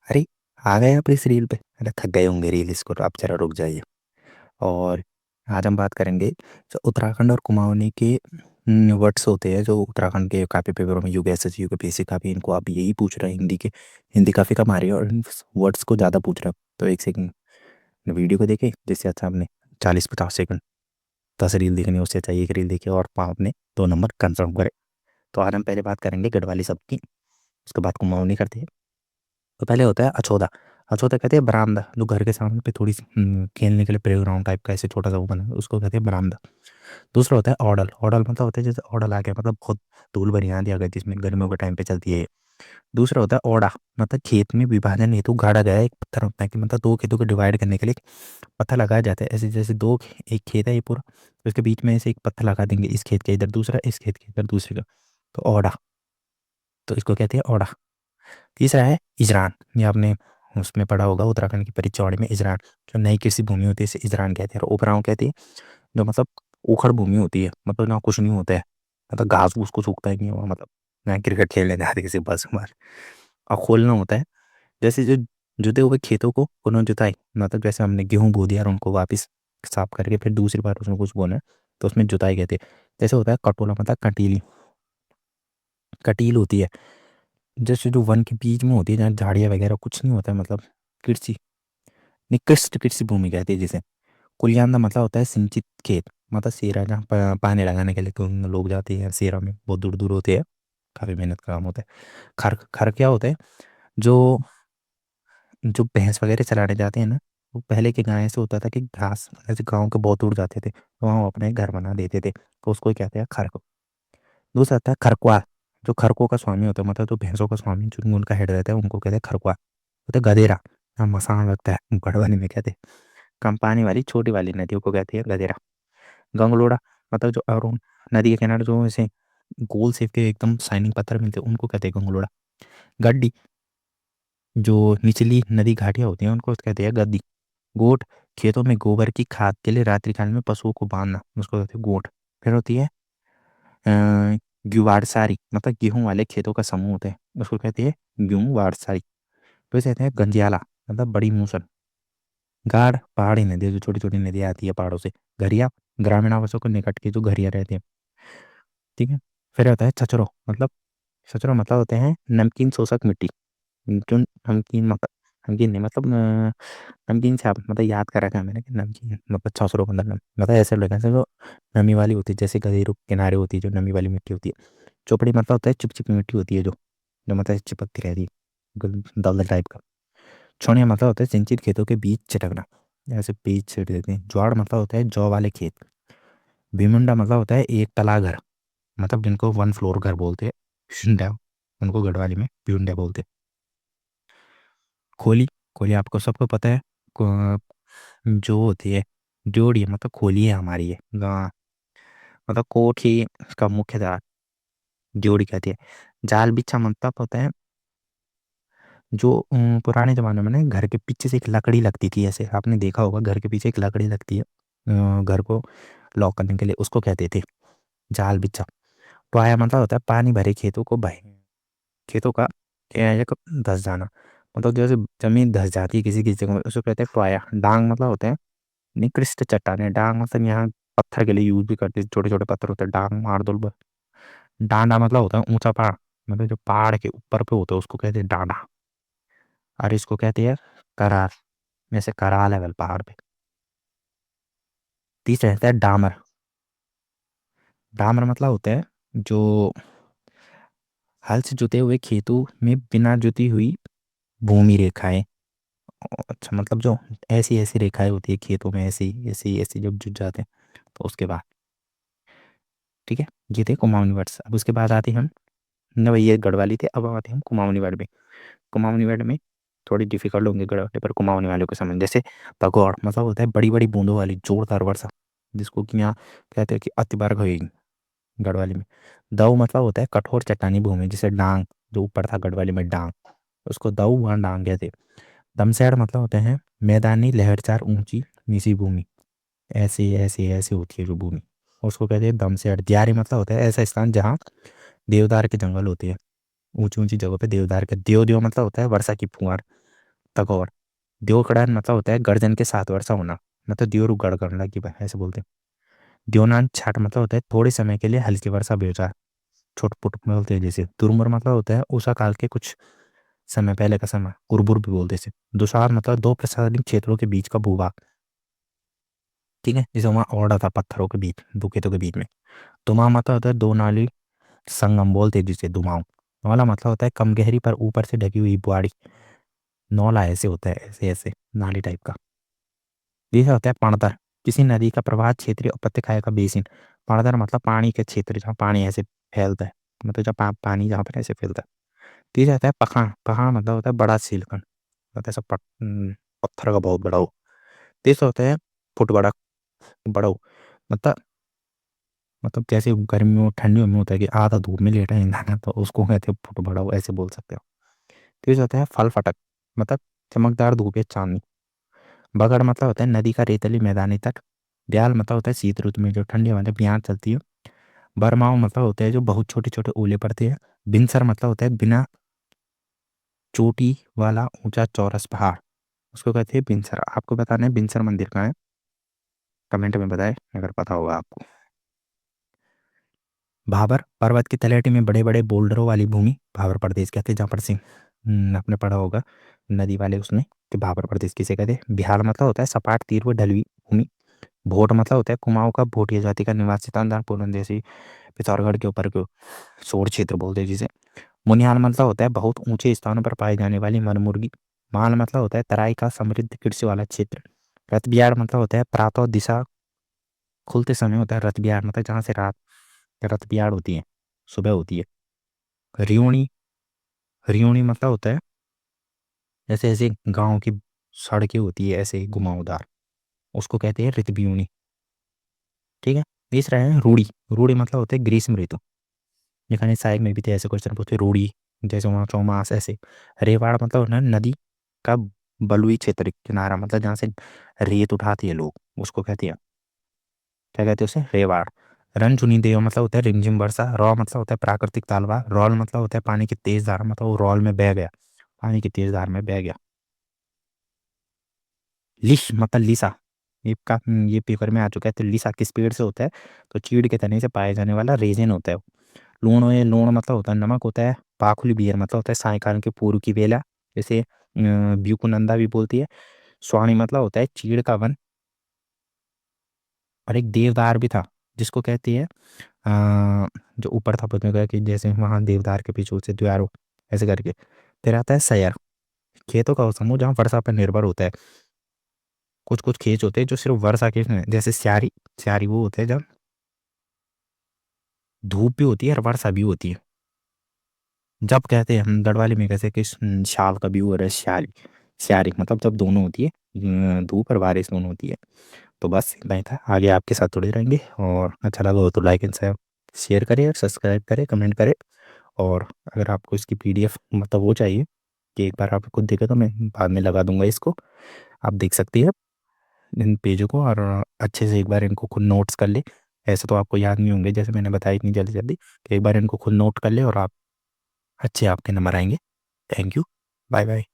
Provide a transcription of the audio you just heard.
अरे, आ गए आप इस रील पे? अरे थक गए होंगे रील, इसको तो आप जरा रुक जाइए। और आज हम बात करेंगे जो उत्तराखंड और कुमाऊनी के वर्ड्स होते हैं, जो उत्तराखंड के काफ़ी पेपरों में यूपीएससी यूपीएससी काफ़ी इनको आप यही पूछ रहे हैं, हिंदी के। हिंदी काफ़ी कम आ रही है और इन वर्ड्स को ज़्यादा पूछ रहा है। तो एक सेकंड वीडियो को देखें, जिससे अच्छा आपने 40-50 सेकंड 10 रील देखनी, उससे अच्छा एक रील देखिए और आपने 2 नंबर कंफर्म करें। तो आज हम पहले बात करेंगे गढ़वाली शब्द की, उसके बाद कुमाऊनी करते हैं। तो पहले होता है अछोदा। अछोदा कहते हैं बरामदा, जो घर के सामने पे थोड़ी सी खेलने के लिए प्ले ग्राउंड टाइप का ऐसे छोटा सा वो बना है, उसको कहते हैं बरामदा। दूसरा होता है ऑडल। ऑडल मतलब होता है जैसे ऑडल आ गया, मतलब बहुत धूल भरी आंधी आ गई जिसमें गर्मियों के टाइम पे चलती है। दूसरा होता है ओड़ा, मतलब खेत में विभाजन हेतु गाड़ा गया एक पत्थर होता है कि मतलब दो खेतों को डिवाइड करने के लिए पत्थर लगाया जाता है। ऐसे जैसे एक खेत है ये पूरा, तो इसके बीच में ऐसे एक पत्थर लगा देंगे, इस खेत के इधर दूसरा, इस खेत के इधर दूसरे का, तो ओड़ा। तो इसको कहते हैं ओड़ा। तीसरा है इजरान। ये आपने उसमें पढ़ा होगा उत्तराखंड की परिचौड़ी में, इजरान। जो नई कृषि भूमि होती है इसे इजरान कहते हैं। और उपराव कहते हैं जो मतलब उखड़ भूमि होती है, मतलब जहाँ कुछ नहीं होता है, मतलब घास फूस को सूखता ही नहीं हुआ, मतलब यहाँ क्रिकेट खेलने जाते किसी बस में। और खोलना होता है जैसे जो जुते हुए खेतों को पुनः जुताई, मतलब जैसे हमने गेहूं बो दिया और उनको वापस साफ करके फिर दूसरी बार उसमें कुछ बोना है, तो उसमें जुताई कहते हैं। जैसे होता है कटोला, मतलब कंटीली, कटील होती है जैसे जो वन के बीच में होती है, जहाँ झाड़ियाँ वगैरह कुछ नहीं होता है, मतलब कृषि, निकृष्ट कृषि भूमि कहते हैं जिसे। कुलियांदा मतलब होता है सिंचित खेत, मतलब सेरा जहाँ पानी लगाने के लिए तो लोग जाते हैं सेरा में, बहुत दूर दूर होते हैं, काफ़ी मेहनत का काम होता है। खर खर क्या होता है, जो जो भैंस वगैरह चलाने जाते हैं ना, वो पहले के गाय से होता था कि घास ऐसे गाँव के बहुत दूर जाते थे तो वहाँ वो अपने घर बना देते थे, तो उसको ही कहते हैं खर। दूसरा आता है खरकुआ। जो खरकों का स्वामी होता है, मतलब जो भैंसों का स्वामी, जो उनका हेड रहता है, उनको कहते हैं खरकुआ। होता है गधेरा। हाँ, मसान लगता है गढ़वाली में कहते हैं। कम पानी वाली छोटी वाली नदियों को कहते हैं गधेरा। गंगलोड़ा, मतलब जो अरुण नदी के किनारे जो ऐसे गोल सेप के एकदम शाइनिंग पत्थर मिलते हैं, उनको कहते हैं गंगलोड़ा। गड्डी, जो निचली नदी घाटियाँ होती हैं उनको कहते हैं गद्दी। गोट, खेतों में गोबर की खाद के लिए रात्रि काल में पशुओं को बांधना, उसको कहते हैं गोट। फिर होती है ग्युवाड़सारी, मतलब गेहूं वाले खेतों का समूह होते हैं, उसको कहते हैं ग्युवाड़सारी। फिर कहते हैं गंजियाला, मतलब बड़ी मूसल। गाढ़, पहाड़ी नदी, जो छोटी छोटी नदियाँ आती है पहाड़ों से। घरिया, ग्रामीण आवासों के निकट के जो घरिया रहते हैं, ठीक है। फिर आता है छचरो, मतलब छचरो मतलब होते हैं नमकीन शोषक मिट्टी। जो नमकीन मतलब नमकीन नहीं, मतलब नमकीन से आप मतलब याद कर रखा है मैंने कि नमकीन मतलब छसरो मतलब मतलब ऐसे लगा जो नमी वाली होती है, जैसे गधेरों के किनारे होती है जो नमी वाली मिट्टी होती है। चोपड़ी मतलब होता है चिपचिपी मिट्टी होती है, जो जो मतलब चिपकती रहती है, दलदल टाइप का। छोनिया मतलब होता है सिंचित खेतों के बीच छिटकना, ऐसे बीज छिट देते हैं। ज्वाड़ मतलब होता है जौ वाले खेत। भीमुंडा मतलब होता है एक तला घर, मतलब जिनको वन फ्लोर घर बोलते हैं, शुंडा, उनको गढ़वाली में भीमुंडा बोलते हैं। खोली, खोली आपको सबको पता है, जो होती है जोड़ी है, मतलब खोली है हमारी ये गाँव, मतलब कोठी का मुख्य द्वार, जोड़ी कहती है। जाल बिछा मतलब होता है जो पुराने ज़माने में ना घर के पीछे से एक लकड़ी लगती थी, ऐसे आपने देखा होगा घर के पीछे एक लकड़ी लगती है घर को लॉक करने के लिए, उसको कहते थे जाल बिच्छा। टोया मतलब होता है पानी भरे खेतों को बह, खेतों का एक धस जाना, मतलब जैसे जमीन धस जाती है किसी किसी जगह में, उसको कहते हैं टोया। डांग मतलब होते हैं निकृष्ट चट्टाने। डांग मतलब यहाँ पत्थर के लिए यूज भी करते हैं, छोटे छोटे पत्थर होते हैं, डांग मार दो। डांडा मतलब होता है ऊंचा पहाड़, मतलब जो पहाड़ के ऊपर पे होता है उसको कहते हैं डांडा। और इसको कहते हैं करार, जैसे कराल है पहाड़ पे। तीसरा रहता है डामर। डामर मतलब होता है जो हल से जुते हुए खेतों में बिना जुती हुई भूमि रेखाएं। अच्छा, मतलब जो ऐसी ऐसी रेखाएं होती है खेतों में, ऐसी ऐसी ऐसी जब जुट जाते हैं, तो उसके बाद, ठीक है। ये थे कुमाऊनी वर्ड्स। अब उसके बाद आते हैं हम, न भाई ये गढ़वाली थे, अब आते हैं हम कुमाऊनी वर्ड में। कुमाऊनी वर्ड में थोड़ी डिफिकल्ट होंगे गढ़वाली पर कुमाऊनी वालों को समझ। जैसे तगौर मतलब होता है बड़ी बड़ी बूंदों वाली जोरदार वर्षा, जिसको कि यहाँ कहते हैं कि अति बार होगी गढ़वाली में। दऊ मतलब होता है कठोर चट्टानी भूमि, जैसे डांग, जो ऊपर था गढ़वाली में डांग, उसको दऊ वहाँ डांग कहते। दमसैड़ मतलब होते हैं मैदानी लहरचार ऊंची निची भूमि, ऐसे ऐसे ऐसे होती है जो भूमि, उसको कहते हैं दमसैड़। दियारी मतलब होता है ऐसा स्थान जहाँ देवदार के जंगल होते हैं, ऊंची ऊंची जगहों पे देवदार के। देव देव मतलब होता है वर्षा की फुहार, तगौर। द्योकड़ान मतलब होता है गर्जन के 7 वर्षा होना, मतलब द्योरु गड़गड़ लगी बा, ऐसे बोलते हैं। द्योनान छाट मतलब होता है थोड़े समय के लिए हल्की वर्षा बेचा, छोट पुट में बोलते हैं जैसे। दुर्मुर मतलब होता है उषा काल के कुछ समय पहले का समय, उर्बुर भी बोलते हैं। दुसार मतलब दो प्रशासनिक क्षेत्रों के बीच का भूभाग, ठीक है, जैसे वहाँ ओरडा था पत्थरों के बीच, दो खेतों के बीच में। दुमा मतलब होता है दो नाली संगम बोलते हैं जिसे, दुमाऊ। नौला मतलब होता है कम गहरी पर ऊपर से ढकी हुई बुआड़ी, नौला ऐसे होता है, ऐसे ऐसे नाली टाइप का। जैसे होता है पणतर, किसी नदी का प्रवाह क्षेत्रीय उपत्यकाय का बेसिन। पणतर मतलब पानी के क्षेत्र जहाँ पानी ऐसे फैलता है, मतलब जब पानी जहाँ पर ऐसे फैलता है। तीसरा होता है पखान, पहाड़ मतलब होता है बड़ा सीलखंड, होता है सब पत्थर का बहुत बड़ा हो। तीसरा होता है फुट बड़ा, बड़ा हो, मतलब जैसे गर्मियों में ठंडियों में होता है कि आधा धूप में लेटा है इंसान, तो उसको कहते हैं फुट बड़ा हो, ऐसे बोल सकते हो। तीसरा होता है फल फटक, मतलब चमकदार धूप या चांदनी। बगड़ मतलब होता है नदी का रेतली मैदानी तट। ब्याल मतलब होता है शीत ऋतु में जो ठंडी हवाएं ब्याह चलती है। बरमाओ मतलब होता है जो बहुत छोटे छोटे ओले पड़ते हैं। बिनसर मतलब होता है बिना चोटी वाला ऊंचा चौरस पहाड़, उसको कहते हैं बिनसर। आपको बताना है बिनसर मंदिर कहाँ है, कमेंट में बताएं अगर पता होगा आपको। भाबर पर्वत की तलहटी में बड़े बड़े बोल्डरों वाली भूमि, भाबर प्रदेश कहते हैं, जहाँ पर सिंह आपने पढ़ा होगा नदी वाले उसमें, कि भाबर प्रदेश किसे कहते हैं। बिहार मतलब होता है सपाट तीर व ढलवी भूमि। भोट मतलब होता है कुमाऊं का भोटिया जाति का निवासी था, जहाँ पूरनदेशी पिथौरगढ़ के ऊपर को सोर क्षेत्र बोलते हैं जिसे। मुनिहाल मतलब होता है बहुत ऊंचे स्थानों पर पाई जाने वाली मनमुर्गी। माल मतलब होता है तराई का समृद्ध कृषि वाला क्षेत्र। रथ बिहार मतलब होता है प्रातः दिशा खुलते समय होता है रथ बिहार, मतलब जहाँ से रात रथ बिहार होती है, सुबह होती है। रियोणी, रियोणी मतलब होता है जैसे ऐसे गांव की सड़कें होती है ऐसे घुमावदार, उसको कहते हैं ऋतुभियूणी, ठीक है। तीसरा है रूढ़ी, रूढ़ी मतलब होते हैं ग्रीष्म ऋतु। लिखा नहीं साइड में भी थे ऐसे क्वेश्चन पूछते, रूढ़ी जैसे वहाँ चौमास ऐसे। रेवाड़ मतलब होता है नदी का बलुई क्षेत्र किनारा, मतलब जहाँ से रेत उठाती है लोग, उसको कहते हैं, क्या कहते हैं उसे, रेवाड़। रन चुनी देव मतलब होता है रिमझिम वर्षा। रॉ मतलब होता है प्राकृतिक तालवा। रॉल मतलब होता है पानी की तेज धारा, मतलब वो रॉल में बह गया, पानी की तेज धार में बह गया। लिश मतलब लिसा, ये पेपर में आ चुका है। तो लिसा किस पेड़ से होता है, तो चीड़ के तने से पाए जाने वाला रेजिन होता है। लूण है, लूण मतलब होता है नमक होता है। पाखुली बियर मतलब होता है सायकाल के पूर्व की बेला, जैसे ब्यूकुनंदा भी बोलती है। स्वाणी मतलब होता है चीड़ का वन। और एक देवदार भी था जिसको कहती है जो ऊपर था पता कि जैसे वहाँ देवदार के पीछे से द्वारो ऐसे करके। फिर आता है सैर, खेतों का वो समूह जहाँ वर्षा पर निर्भर होता है। कुछ कुछ खेत होते हैं जो सिर्फ वर्षा के, जैसे स्यारी, स्यारी वो होते हैं जब धूप भी होती है और वर्षा भी होती है। जब कहते हैं हम गढ़वाली में कैसे कि शाल का भी हो रहा है, श्याली, स्यारी मतलब जब दोनों होती है, धूप और बारिश दोनों होती है। तो बस इतना ही था, आगे आपके साथ जुड़े रहेंगे, और अच्छा लगा हो तो लाइक एंड शेयर करें, सब्सक्राइब करें, कमेंट करें। और अगर आपको इसकी पीडीएफ मतलब वो चाहिए कि एक बार आप खुद देखें, तो मैं बाद में लगा दूंगा इसको, आप देख सकती है इन पेजों को, और अच्छे से एक बार इनको खुद नोट्स कर ले। ऐसे तो आपको याद नहीं होंगे जैसे मैंने बताया इतनी जल्दी जल्दी, तो एक बार इनको खुद नोट कर ले और आप अच्छे आपके नंबर आएंगे। Thank you, bye bye.